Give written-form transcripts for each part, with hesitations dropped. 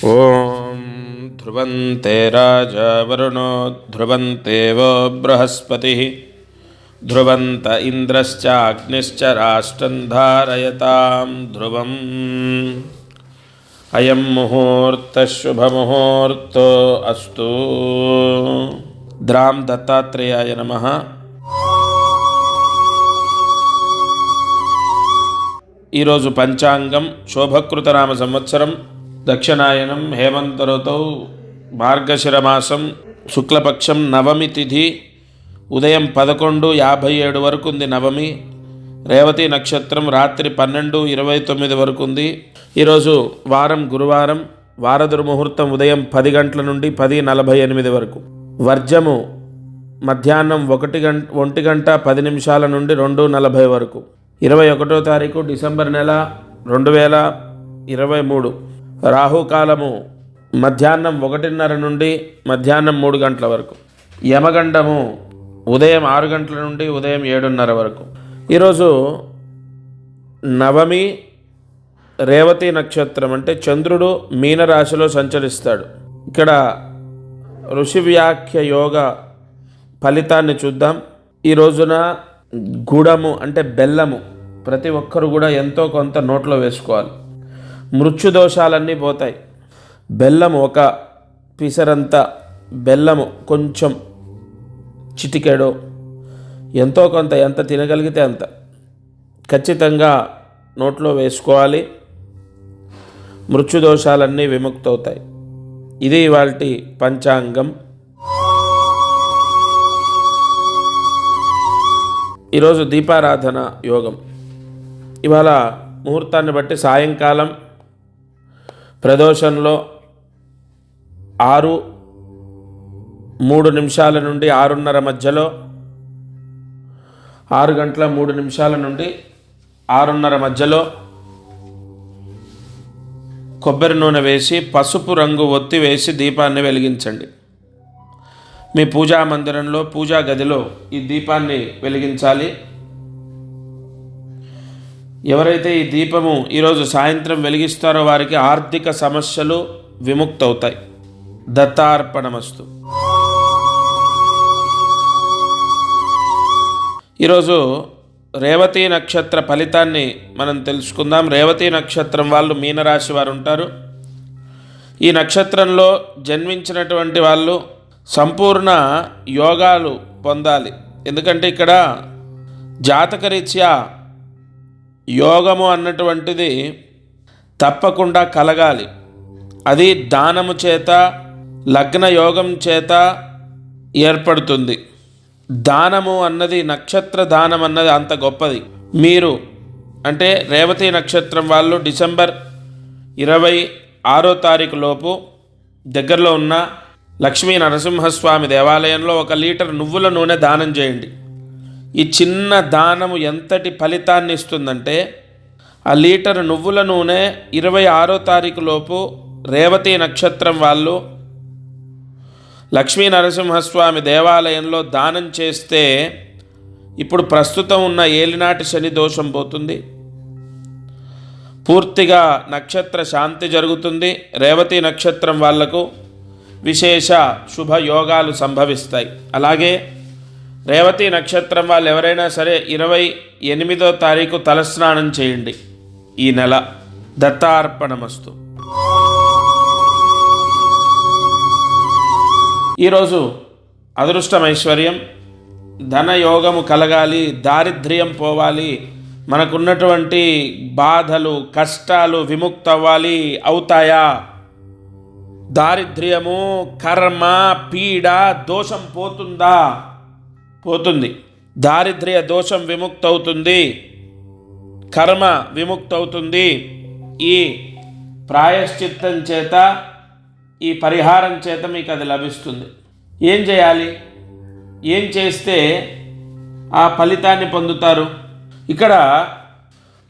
ఓం ధ్రువంతే రాజా వరుణో ధ్రువంతేవో బృహస్పతి ధ్రువంత ఇంద్రశ్చాగ్నిశ్చ రాష్ట్రం ధారయతాం ధ్రువం. అయం ముహూర్తః శుభముహూర్తో అస్తు. ద్రాం దత్తాత్రేయాయ నమః. ఈరోజు పంచాంగం శోభకృతనామ సంవత్సరం దక్షిణాయనం హేమంత ఋతౌ మార్గశిరమాసం శుక్లపక్షం నవమి తిథి ఉదయం 11:57 వరకు ఉంది నవమి. రేవతి నక్షత్రం రాత్రి 12:29 వరకు ఉంది. ఈరోజు వారం గురువారం. వారదుర్ముహూర్తం ఉదయం 10 గంటల నుండి 10:48 వరకు. వర్జము మధ్యాహ్నం 1 గంట 10 నిమిషాల నుండి 2:40 వరకు. 21వ తారీఖు డిసెంబర్ నెల 2023. రాహుకాలము మధ్యాహ్నం 1:30 నుండి మధ్యాహ్నం 3 గంటల వరకు. యమగండము ఉదయం 6 గంటల నుండి ఉదయం 7:30 వరకు. ఈరోజు నవమి రేవతి నక్షత్రం, అంటే చంద్రుడు మీనరాశిలో సంచరిస్తాడు. ఇక్కడ ఋషి వ్యాఖ్య యోగ ఫలితాన్ని చూద్దాం. ఈ రోజున గుడము అంటే బెల్లము ప్రతి ఒక్కరు కూడా ఎంతో కొంత నోట్లో వేసుకోవాలి. మృత్యుదోషాలన్నీ పోతాయి. బెల్లము ఒక పిసరంత బెల్లము, కొంచెం చిటికెడో ఎంతో కొంత, ఎంత తినగలిగితే అంత ఖచ్చితంగా నోట్లో వేసుకోవాలి. మృత్యుదోషాలన్నీ విముక్తవుతాయి. ఇది ఇవాల్టి పంచాంగం. ఈరోజు దీపారాధన యోగం. ఇవాళ ముహూర్తాన్ని బట్టి సాయంకాలం ప్రదోషంలో 6:03 నుండి 6:30 మధ్యలో, 6 గంటల 3 నిమిషాల నుండి 6:30 మధ్యలో కొబ్బరి నూనె వేసి పసుపు రంగు ఒత్తి వేసి దీపాన్ని వెలిగించండి. మీ పూజా మందిరంలో, పూజా గదిలో ఈ దీపాన్ని వెలిగించాలి. ఎవరైతే ఈ దీపము ఈరోజు సాయంత్రం వెలిగిస్తారో వారికి ఆర్థిక సమస్యలు విముక్తవుతాయి. దత్తార్పణమస్తు. ఈరోజు రేవతి నక్షత్ర ఫలితాన్ని మనం తెలుసుకుందాం. రేవతి నక్షత్రం వాళ్ళు మీనరాశి వారు ఉంటారు. ఈ నక్షత్రంలో జన్మించినటువంటి వాళ్ళు సంపూర్ణ యోగాలు పొందాలి. ఎందుకంటే ఇక్కడ జాతకరీత్యా యోగము అన్నటువంటిది తప్పకుండా కలగాలి. అది దానము చేత, లగ్న యోగం చేత ఏర్పడుతుంది. దానము అన్నది, నక్షత్ర దానం అన్నది అంత గొప్పది. మీరు అంటే రేవతి నక్షత్రం వాళ్ళు డిసెంబర్ 26వ తారీఖు లోపు దగ్గరలో ఉన్న లక్ష్మీ నరసింహస్వామి దేవాలయంలో 1 లీటర్ నువ్వుల నూనె దానం చేయండి. ఈ చిన్న దానము ఎంతటి ఫలితాన్ని ఇస్తుందంటే, ఆ లీటర్ నువ్వుల నూనె 26వ తారీఖు లోపు రేవతి నక్షత్రం వాళ్ళు లక్ష్మీ నరసింహస్వామి దేవాలయంలో దానం చేస్తే ఇప్పుడు ప్రస్తుతం ఉన్న ఏలినాటి శని దోషం పోతుంది. పూర్తిగా నక్షత్ర శాంతి జరుగుతుంది. రేవతి నక్షత్రం వాళ్లకు విశేష శుభయోగాలు సంభవిస్తాయి. అలాగే రేవతి నక్షత్రం వాళ్ళు ఎవరైనా సరే 28వ తారీఖు తలస్నానం చేయండి ఈ నెల. దత్తార్పణమస్తు. ఈరోజు అదృష్టం, ఐశ్వర్యం, ధనయోగము కలగాలి, దారిద్ర్యం పోవాలి, మనకున్నటువంటి బాధలు కష్టాలు విముక్తవ్వాలి. అవుతాయా? దారిద్ర్యము, కర్మ, పీడ, దోషం పోతుందా? పోతుంది. దారిద్ర్య దోషం విముక్తవుతుంది, కర్మ విముక్తవుతుంది. ఈ ప్రాయశ్చిత్తం చేత, ఈ పరిహారం చేత మీకు అది లభిస్తుంది. ఏం చేయాలి? ఏం చేస్తే ఆ ఫలితాన్ని పొందుతారు? ఇక్కడ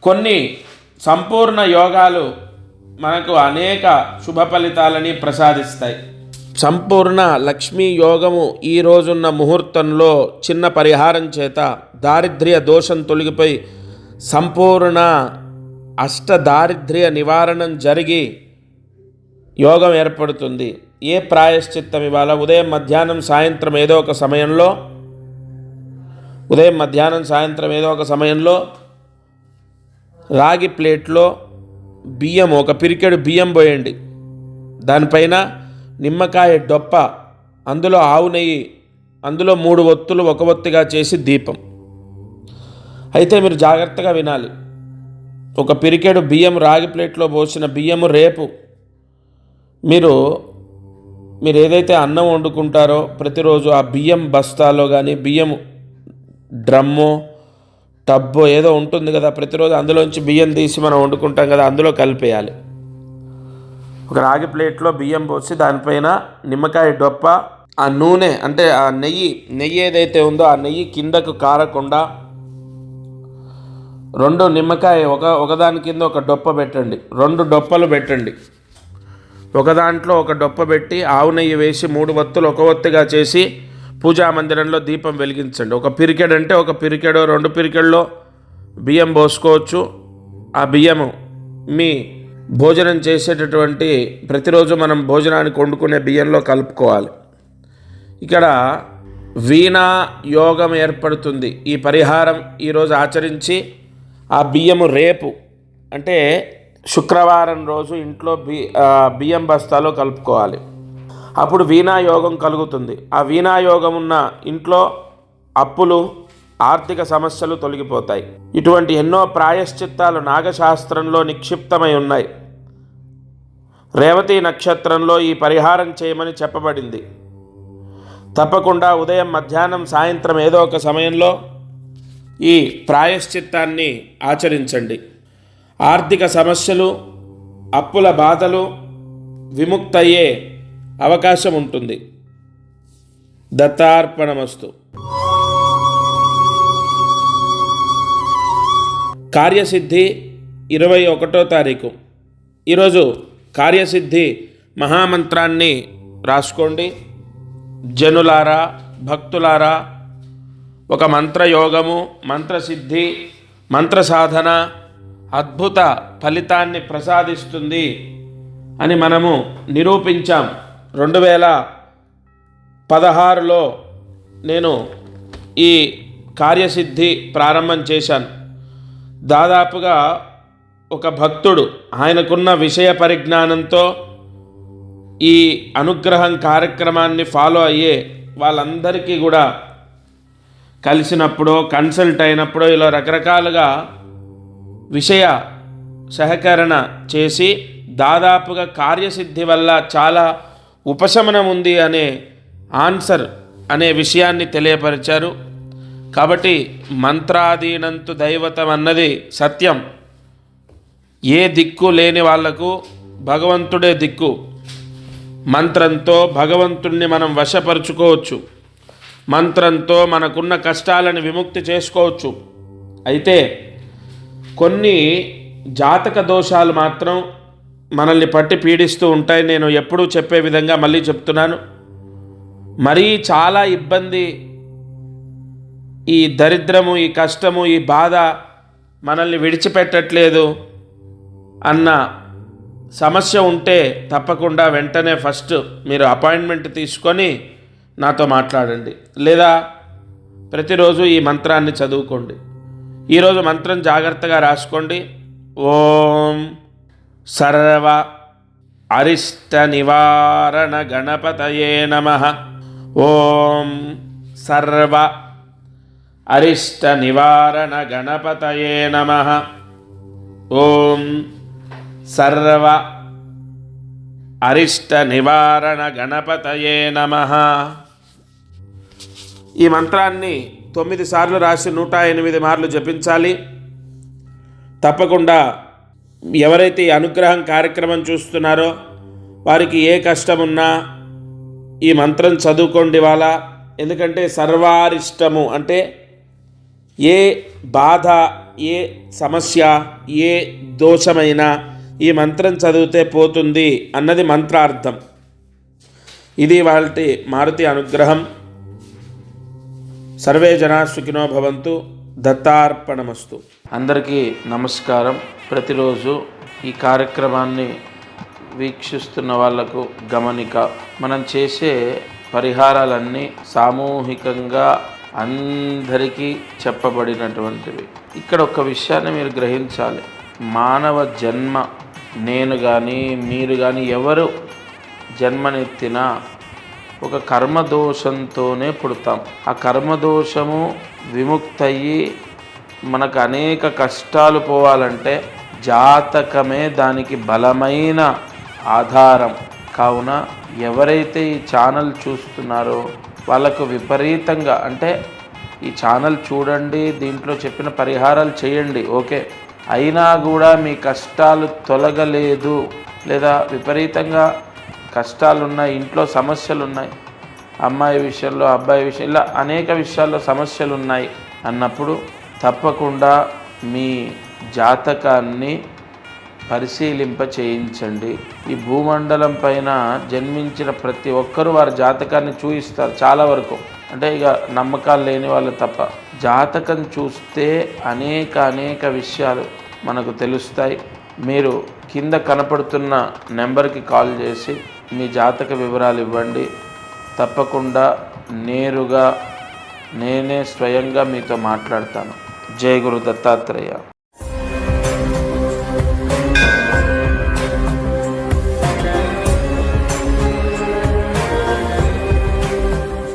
కొన్ని సంపూర్ణ యోగాలు మనకు అనేక శుభ ఫలితాలని ప్రసాదిస్తాయి. సంపూర్ణ లక్ష్మీ యోగము ఈ రోజున్న ముహూర్తంలో చిన్న పరిహారం చేత దారిద్ర్య దోషం తొలగిపోయి సంపూర్ణ అష్ట దారిద్ర్య నివారణం జరిగి యోగం ఏర్పడుతుంది. ఏ ప్రాయశ్చిత్తం ఇవాళ ఉదయం మధ్యాహ్నం సాయంత్రం ఏదో ఒక సమయంలో రాగి ప్లేట్లో బియ్యం, ఒక పిరికెడు బియ్యం పోయండి. దానిపైన నిమ్మకాయ డొప్ప, అందులో ఆవు నెయ్యి, అందులో 3 ఒత్తులు ఒక ఒత్తిగా చేసి దీపం. అయితే మీరు జాగ్రత్తగా వినాలి. ఒక పిరికెడు బియ్యం రాగి ప్లేట్లో పోసిన బియ్యము రేపు మీరు ఏదైతే అన్నం వండుకుంటారో ప్రతిరోజు ఆ బియ్యం బస్తాలో కానీ బియ్యం డ్రమ్ము టబ్బో ఏదో ఉంటుంది కదా, ప్రతిరోజు అందులోంచి బియ్యం తీసి మనం వండుకుంటాం కదా, అందులో కలిపేయాలి. ఒక రాగి ప్లేట్లో బియ్యం పోసి దానిపైన నిమ్మకాయ డొప్ప, ఆ నూనె అంటే ఆ నెయ్యి ఏదైతే ఉందో ఆ నెయ్యి కిందకు కారకుండా 2 నిమ్మకాయ ఒకదాని కింద ఒక డొప్ప పెట్టండి. 2 డొప్పలు పెట్టండి. ఒక దాంట్లో ఒక డొప్ప పెట్టి ఆవు నెయ్యి వేసి 3 ఒత్తులు ఒక ఒత్తిగా చేసి పూజా మందిరంలో దీపం వెలిగించండి. ఒక పిరికెడు అంటే ఒక పిరికెడో 2 పిరికెళ్ళలో బియ్యం పోసుకోవచ్చు. ఆ బియ్యము మీ భోజనం చేసేటటువంటి ప్రతిరోజు మనం భోజనానికి వండుకునే బియ్యంలో కలుపుకోవాలి. ఇక్కడ వీణా యోగం ఏర్పడుతుంది. ఈ పరిహారం ఈరోజు ఆచరించి ఆ బియ్యము రేపు అంటే శుక్రవారం రోజు ఇంట్లో బియ్యం బస్తాలో కలుపుకోవాలి. అప్పుడు వీణాయోగం కలుగుతుంది. ఆ వీణాయోగం ఉన్న ఇంట్లో అప్పులు, ఆర్థిక సమస్యలు తొలగిపోతాయి. ఇటువంటి ఎన్నో ప్రాయశ్చిత్తాలు నాగశాస్త్రంలో నిక్షిప్తమై ఉన్నాయి. రేవతి నక్షత్రంలో ఈ పరిహారం చేయమని చెప్పబడింది. తప్పకుండా ఉదయం మధ్యాహ్నం సాయంత్రం ఏదో ఒక సమయంలో ఈ ప్రాయశ్చిత్తాన్ని ఆచరించండి. ఆర్థిక సమస్యలు, అప్పుల బాధలు విముక్తయ్యే అవకాశం ఉంటుంది. దత్తార్పణమస్తు. కార్యసిద్ధి 21వ తారీఖు. ఈరోజు కార్యసిద్ధి మహామంత్రాన్ని రాసుకోండి. జనులారా, భక్తులారా, ఒక మంత్రయోగము, మంత్రసిద్ధి, మంత్ర సాధన అద్భుత ఫలితాన్ని ప్రసాదిస్తుంది అని మనము నిరూపించాం. 2016లో నేను ఈ కార్యసిద్ధి ప్రారంభం చేశాను. దాదాపుగా ఒక భక్తుడు ఆయనకున్న విషయ పరిజ్ఞానంతో ఈ అనుగ్రహం కార్యక్రమాన్ని ఫాలో అయ్యే వాళ్ళందరికీ కూడా కలిసినప్పుడు, కన్సల్ట్ అయినప్పుడు ఇలా రకరకాలుగా విషయ సహకరణ చేసి దాదాపుగా కార్యసిద్ధి వల్ల చాలా ఉపశమనం ఉంది అనే ఆన్సర్ అనే విషయాన్ని తెలియపరిచారు. కాబట్టి మంత్రాధీనంతు దైవతం అన్నది సత్యం. ఏ దిక్కు లేని వాళ్లకు భగవంతుడే దిక్కు. మంత్రంతో భగవంతుణ్ణి మనం వశపరుచుకోవచ్చు. మంత్రంతో మనకున్న కష్టాలను విముక్తి చేసుకోవచ్చు. అయితే కొన్ని జాతక దోషాలు మాత్రం మనల్ని పట్టి పీడిస్తూ ఉంటాయి. నేను ఎప్పుడూ చెప్పే విధంగా మళ్ళీ చెప్తున్నాను. మరీ చాలా ఇబ్బంది, ఈ దరిద్రము, ఈ కష్టము, ఈ బాధ మనల్ని విడిచిపెట్టట్లేదు అన్న సమస్య ఉంటే తప్పకుండా వెంటనే ఫస్ట్ మీరు అపాయింట్మెంట్ తీసుకొని నాతో మాట్లాడండి. లేదా ప్రతిరోజు ఈ మంత్రాన్ని చదువుకోండి. ఈరోజు మంత్రం జాగ్రత్తగా రాసుకోండి. ఓం సర్వ అరిష్ట నివారణ గణపతయే నమః. ఓం సర్వ అరిష్ట నివారణ గణపతయే నమః. ఓం సర్వ అరిష్ట నివారణ గణపతయే నమః. ఈ మంత్రాన్ని 9 సార్లు రాసి 108 మార్లు జపించాలి. తప్పకుండా ఎవరైతే ఈ అనుగ్రహం కార్యక్రమం చూస్తున్నారో వారికి ఏ కష్టమున్నా ఈ మంత్రం చదువుకోండి వాళ్ళ. ఎందుకంటే సర్వారిష్టము అంటే ఏ బాధ, ఏ సమస్య, ఏ దోషమైనా ఈ మంత్రం చదివితే పోతుంది అన్నది మంత్రార్థం. ఇది వాటి మారుతి అనుగ్రహం. సర్వే జనా సుఖినో భవంతు. దత్తార్పణమస్తు. అందరికీ నమస్కారం. ప్రతిరోజు ఈ కార్యక్రమాన్ని వీక్షిస్తున్న వాళ్లకు గమనిక, మనం చేసే పరిహారాలన్నీ సామూహికంగా అందరికీ చెప్పబడినటువంటివి. ఇక్కడ ఒక విషయాన్ని మీరు గ్రహించాలి. మానవ జన్మ, నేను కానీ మీరు కానీ ఎవరు జన్మనెత్తినా ఒక కర్మదోషంతోనే పుడతాం. ఆ కర్మదోషము విముక్తయ్యి మనకు అనేక కష్టాలు పోవాలంటే జాతకమే దానికి బలమైన ఆధారం. కావున ఎవరైతే ఈ ఛానల్ చూస్తున్నారో వాళ్ళకు విపరీతంగా, అంటే ఈ ఛానల్ చూడండి, దీంట్లో చెప్పిన పరిహారాలు చేయండి, ఓకే, అయినా కూడా మీ కష్టాలు తొలగలేదు, లేదా విపరీతంగా కష్టాలున్నాయి, ఇంట్లో సమస్యలు ఉన్నాయి, అమ్మాయి విషయంలో అబ్బాయి విషయం, ఇలా అనేక విషయాల్లో సమస్యలు ఉన్నాయి అన్నప్పుడు తప్పకుండా మీ జాతకాన్ని పరిశీలింప చేయించండి. ఈ భూమండలం పైన జన్మించిన ప్రతి ఒక్కరూ వారి జాతకాన్ని చూయిస్తారు చాలా వరకు, అంటే ఇక నమ్మకాలు లేని వాళ్ళు తప్ప. జాతకం చూస్తే అనేక విషయాలు మనకు తెలుస్తాయి. మీరు కింద కనపడుతున్న నెంబర్కి కాల్ చేసి మీ జాతక వివరాలు ఇవ్వండి. తప్పకుండా నేరుగా నేనే స్వయంగా మీతో మాట్లాడతాను. జై గురు దత్తాత్రేయ.